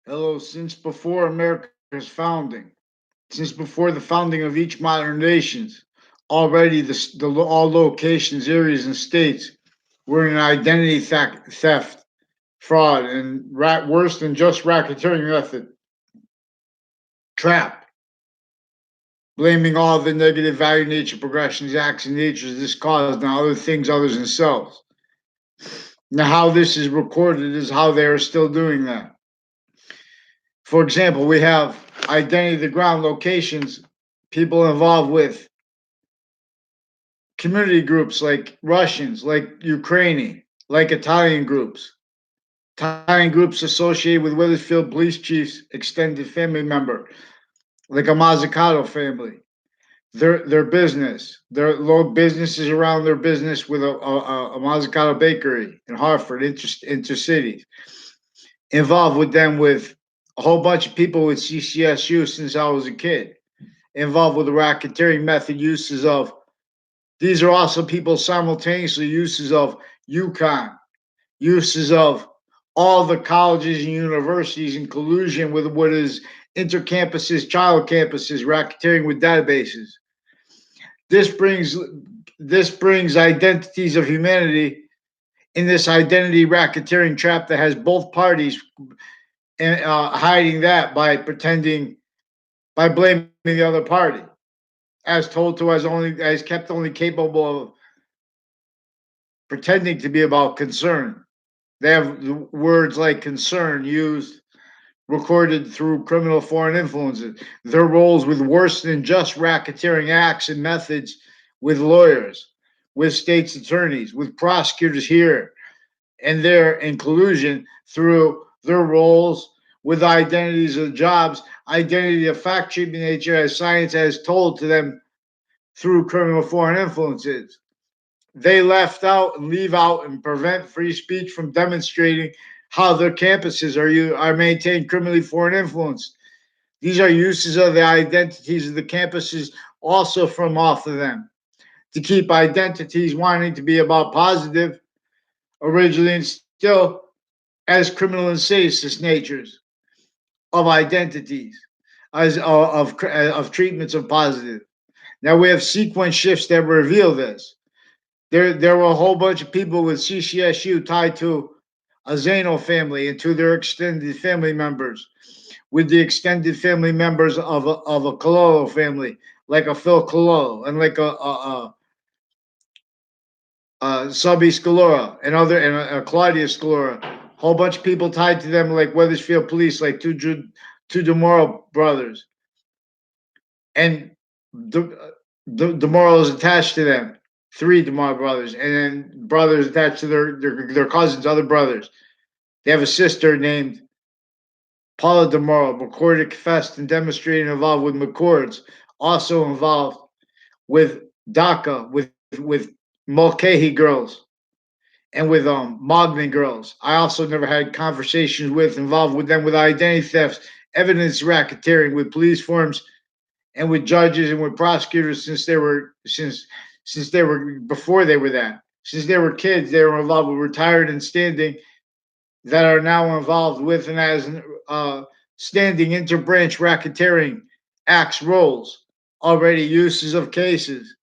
Hello, since before America's founding, since before the founding of each modern nations, already all locations, areas, and states were in an identity theft, fraud, and worse than just racketeering method, trap, blaming all the negative value, nature, progressions, acts, and natures this caused, and other things others themselves. Now, how this is recorded is how they are still doing that. For example, we have identity of the ground locations, people involved with community groups like Russians, like Ukrainian, like Italian groups, Italian groups associated with Wethersfield police chief's extended family member, like a Mazzucato family. Their business, their local businesses around their business with a Mazzucato bakery in Hartford, intercities, involved with them with a whole bunch of people with CCSU since I was a kid, involved with the racketeering method uses of. These are also people simultaneously uses of UConn, uses of all the colleges and universities in collusion with what is intercampuses, child campuses, racketeering with databases. This brings this brings identities of humanity in this identity racketeering trap that has both parties hiding that by pretending by blaming the other party, as told to as kept only capable of pretending to be about concern. They have words like concern used, recorded through criminal foreign influences. Their roles with worse than just racketeering acts and methods with lawyers, with states' attorneys, with prosecutors here and there in collusion through their roles with identities of jobs, identity of fact treatment nature as science has told to them through criminal foreign influences. They left out and leave out and prevent free speech from demonstrating how their campuses are maintained criminally foreign influence. These are uses of the identities of the campuses also from off of them to keep identities wanting to be about positive originally and still as criminal and seditious natures of identities as of treatments of positive. Now we have sequence shifts that reveal this. There were a whole bunch of people with CCSU tied to a Zano family and to their extended family members, with the extended family members of a Cololo family, like a Phil Cololo and like Subby Scalora and a Claudia Scalora. A whole bunch of people tied to them, like Wethersfield Police, like two DeMoro brothers, and DeMoro is attached to them. Three DeMoro brothers, and then brothers attached to their cousins, other brothers. They have a sister named Paula DeMoro, recorded, confessed, and demonstrated involved with McCords, also involved with DACA, with Mulcahy girls, and with Mogden girls. I also never had conversations with, involved with them with identity thefts, evidence racketeering, with police forms, and with judges and with prosecutors since they were before they were that. Since they were kids, they were involved with retired and standing that are now involved with and as standing interbranch racketeering acts roles, already uses of cases,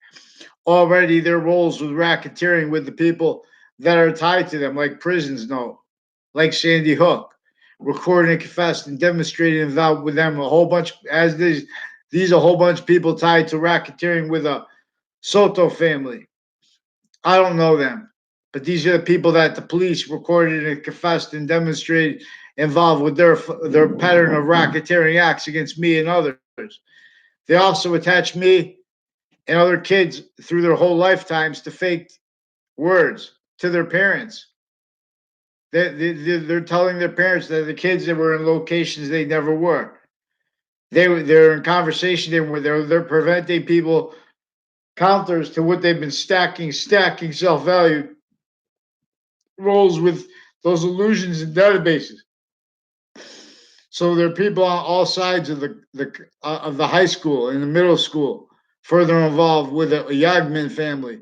already their roles with racketeering with the people that are tied to them, like prisons know, like Sandy Hook, recording and confessed and demonstrated involved with them a whole bunch as these a whole bunch of people tied to racketeering with a Soto family. I don't know them, but these are the people that the police recorded and confessed and demonstrated involved with their pattern of racketeering acts against me and others. They also attach me and other kids through their whole lifetimes to fake words to their parents. They're telling their parents that the kids that were in locations they never were. They're in conversation. They're preventing people counters to what they've been stacking self value roles with those illusions and databases. So there are people on all sides of the high school and the middle school, further involved with the Yagman family,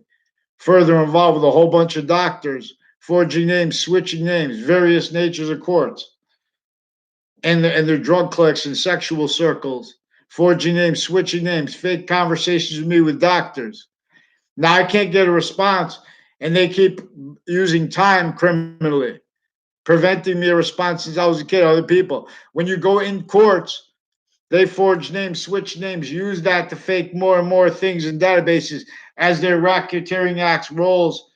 further involved with a whole bunch of doctors, forging names, switching names, various natures of courts. and their drug cliques and sexual circles, forging names, switching names, fake conversations with me with doctors. Now I can't get a response, and they keep using time criminally, preventing me a response since I was a kid. Other people, when you go in courts, they forge names, switch names, use that to fake more and more things in databases as their racketeering acts rolls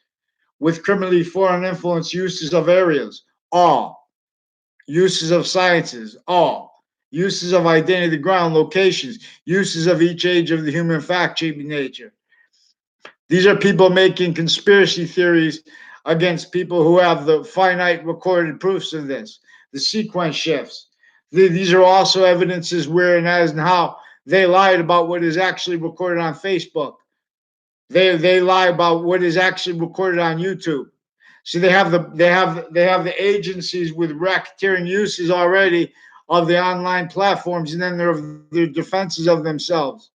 with criminally foreign influence uses of areas, all uses of sciences, all uses of identity ground locations, uses of each age of the human fact shaping nature. These are people making conspiracy theories against people who have the finite recorded proofs of this, the sequence shifts. These are also evidences where and as and how they lied about what is actually recorded on Facebook. They lie about what is actually recorded on YouTube. So they have the agencies with racketeering uses already of the online platforms, and then their defenses of themselves.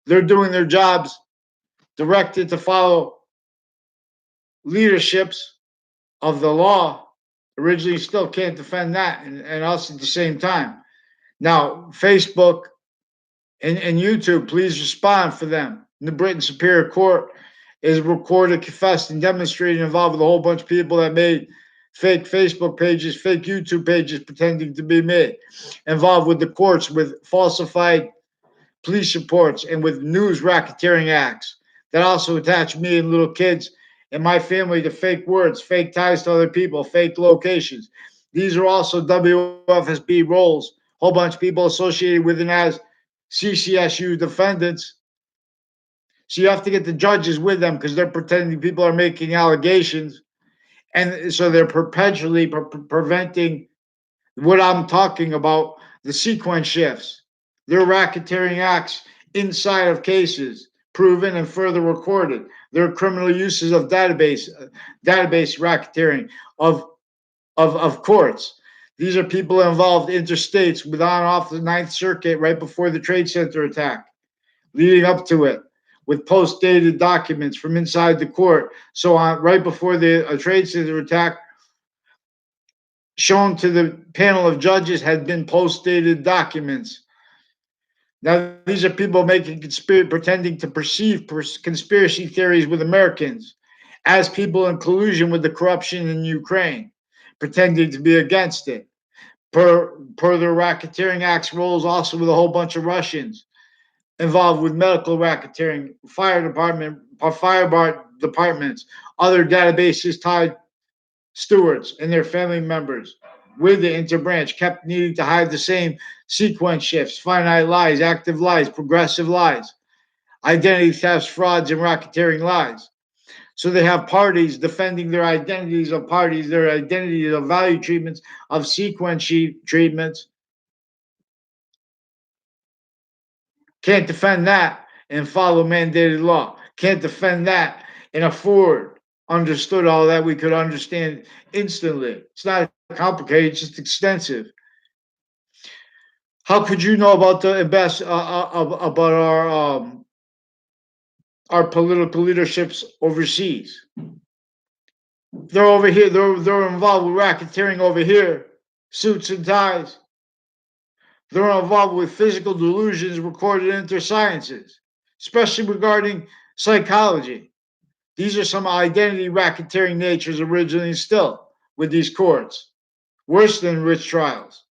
They're doing their jobs directed to follow leaderships of the law. Originally still can't defend that, and us at the same time. Now, Facebook and YouTube, please respond for them. The Britain Superior Court is recorded, confessed, and demonstrated involved with a whole bunch of people that made fake Facebook pages, fake YouTube pages pretending to be me, involved with the courts with falsified police reports and with news racketeering acts that also attach me and little kids and my family to fake words, fake ties to other people, fake locations. These are also WFSB roles, a whole bunch of people associated with and as CCSU defendants. So you have to get the judges with them because they're pretending people are making allegations. And so they're perpetually preventing what I'm talking about, the sequence shifts. They're racketeering acts inside of cases, proven and further recorded. There are criminal uses of database racketeering of courts. These are people involved interstates with on off the Ninth Circuit right before the Trade Center attack, leading up to it, with post-dated documents from inside the court. So on right before the Trade Center attack, shown to the panel of judges had been post-dated documents. Now, these are people making pretending to perceive conspiracy theories with Americans as people in collusion with the corruption in Ukraine, pretending to be against it. Per their racketeering acts rolls also with a whole bunch of Russians involved with medical racketeering, fire departments, other databases tied stewards and their family members with the interbranch kept needing to hide the same sequence shifts, finite lies, active lies, progressive lies, identity thefts, frauds, and racketeering lies. So they have parties defending their identities of parties, their identities of value treatments, of sequence treatments. Can't defend that and follow mandated law. Can't defend that and afford understood all that we could understand instantly. It's not complicated, it's just extensive. How could you know about the best about our political leaderships overseas? They're over here. They're involved with racketeering over here, suits and ties. They're involved with physical delusions recorded in their sciences, especially regarding psychology. These are some identity racketeering natures originally still with these courts, worse than rich trials.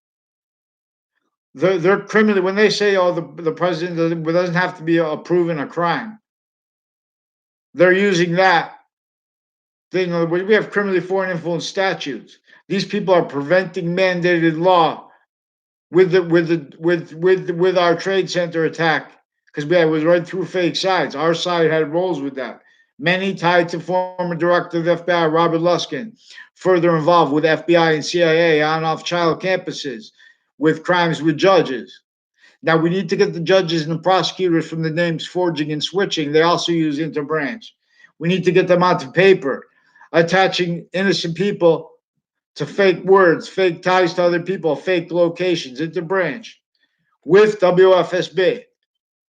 They're criminal when they say, "Oh, the president doesn't have to be proven a crime." They're using that thing. We have criminally foreign influence statutes. These people are preventing mandated law with our trade center attack because we was right through fake sides. Our side had roles with that. Many tied to former director of the FBI, Robert Luskin, further involved with FBI and CIA on off child campuses with crimes with judges. Now we need to get the judges and the prosecutors from the names forging and switching. They also use interbranch. We need to get them onto paper, attaching innocent people to fake words, fake ties to other people, fake locations, interbranch with WFSB.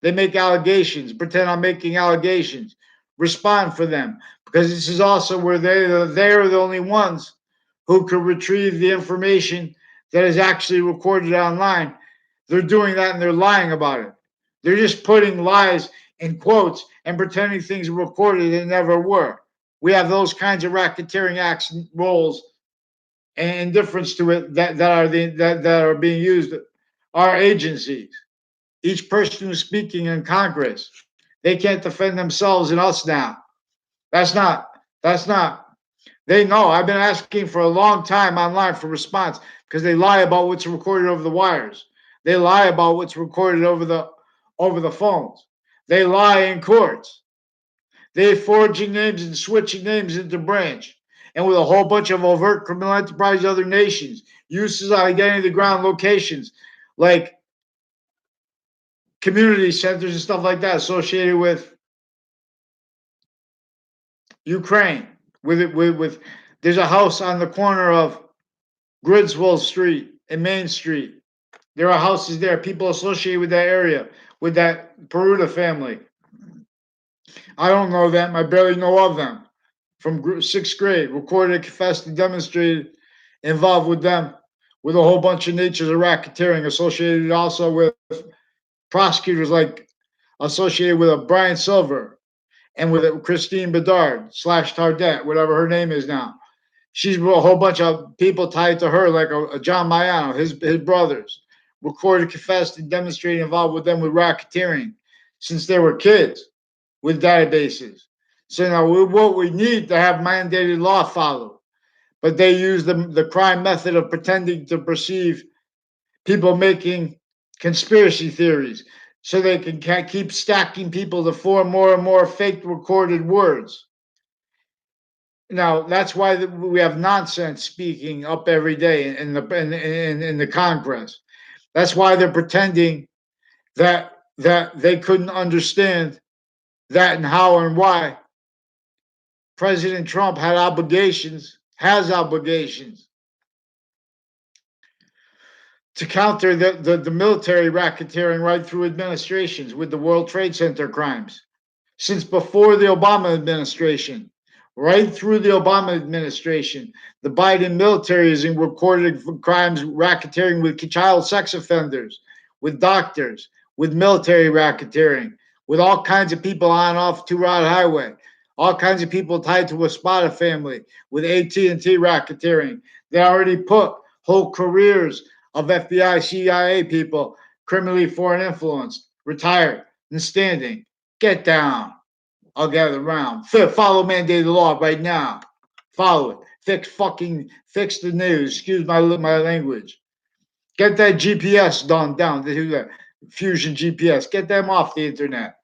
They make allegations, pretend I'm making allegations, respond for them, because this is also where they're the only ones who could retrieve the information that is actually recorded online, they're doing that and they're lying about it. They're just putting lies in quotes and pretending things were recorded that never were. We have those kinds of racketeering acts roles and indifference to it that are being used are agencies. Each person who's speaking in Congress, they can't defend themselves and us now. That's not. That's not. They know. I've been asking for a long time online for response because they lie about what's recorded over the wires. They lie about what's recorded over the phones. They lie in courts. They're forging names and switching names into branch. And with a whole bunch of overt criminal enterprise other nations, uses of identity ground locations like community centers and stuff like that associated with Ukraine. With there's a house on the corner of Gridswell Street and Main Street. There are houses there, people associated with that area, with that Peruta family. I don't know them. I barely know of them. From sixth grade, recorded, confessed, and demonstrated involved with them, with a whole bunch of natures of racketeering associated also with prosecutors like associated with a Brian Silver and with a Christine Bedard slash Tardet, whatever her name is now. She's a whole bunch of people tied to her, like a John Mayano, his brothers, recorded, confessed, and demonstrated involved with them with racketeering since they were kids with databases. So now what we need to have mandated law followed, but they use the crime method of pretending to perceive people making conspiracy theories so they can keep stacking people to form more and more fake recorded words. Now that's why we have nonsense speaking up every day in the Congress. That's why they're pretending that they couldn't understand that and how and why President Trump has obligations to counter the military racketeering right through administrations with the World Trade Center crimes. Since before the Obama administration, right through the Obama administration, the Biden military is in recorded crimes racketeering with child sex offenders, with doctors, with military racketeering, with all kinds of people on and off Two-Rod Highway, all kinds of people tied to a Spada family, with AT&T racketeering. They already put whole careers of FBI, CIA people, criminally foreign influenced, retired, and standing. Get down. I'll gather around. Follow mandated law right now. Follow it. Fix the news. Excuse my language. Get that GPS down. Do that Fusion GPS. Get them off the internet.